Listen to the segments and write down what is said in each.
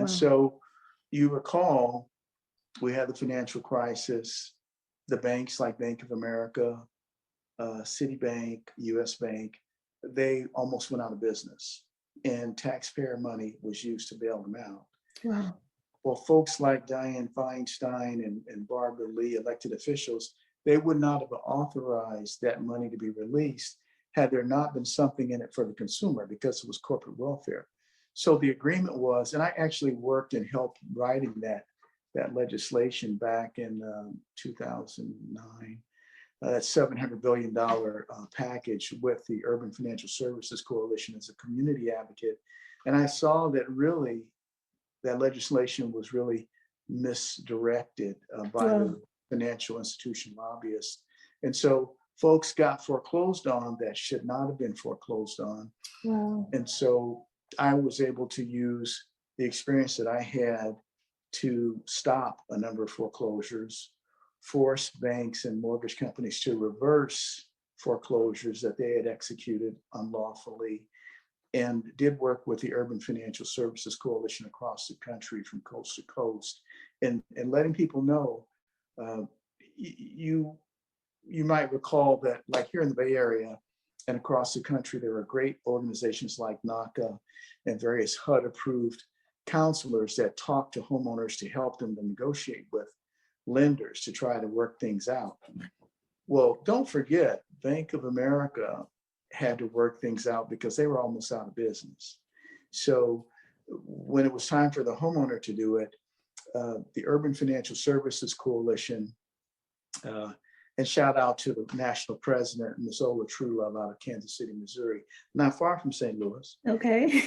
And Wow. so you recall, we had the financial crisis, the banks like Bank of America, Citibank, US Bank, they almost went out of business and taxpayer money was used to bail them out. Wow. Well, folks like Dianne Feinstein and Barbara Lee, elected officials, they would not have authorized that money to be released had there not been something in it for the consumer because it was corporate welfare. So the agreement was, and I actually worked and helped writing that legislation back in 2009, that $700 billion package with the Urban Financial Services Coalition as a community advocate. And I saw that really that legislation was really misdirected by the financial institution lobbyists. And so folks got foreclosed on that should not have been foreclosed on. Wow. And so I was able to use the experience that I had to stop a number of foreclosures, force banks and mortgage companies to reverse foreclosures that they had executed unlawfully, and did work with the Urban Financial Services Coalition across the country from coast to coast, and letting people know, you might recall that like here in the Bay Area and across the country, there are great organizations like NACA and various HUD approved counselors that talk to homeowners to help them to negotiate with lenders to try to work things out. Well, don't forget, Bank of America had to work things out because they were almost out of business. So when it was time for the homeowner to do it, the Urban Financial Services Coalition, and shout out to the national president, Ms. Ola Truelove out of Kansas City, Missouri, not far from St. Louis. Okay.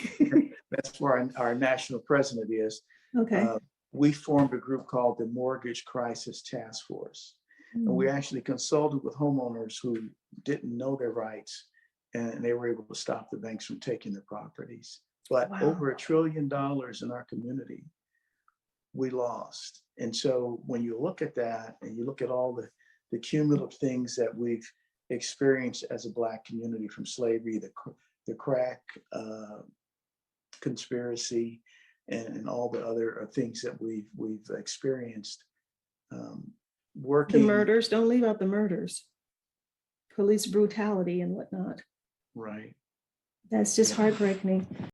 That's where our national president is. Okay. We formed a group called the Mortgage Crisis Task Force. And we actually consulted with homeowners who didn't know their rights, and they were able to stop the banks from taking their properties. But over $1 trillion in our community, we lost. And so when you look at that and you look at all the cumulative things that we've experienced as a Black community, from slavery, the crack conspiracy, and all the other things that we've experienced, working. The murders, don't leave out the murders, police brutality and whatnot. Right. That's just heartbreaking.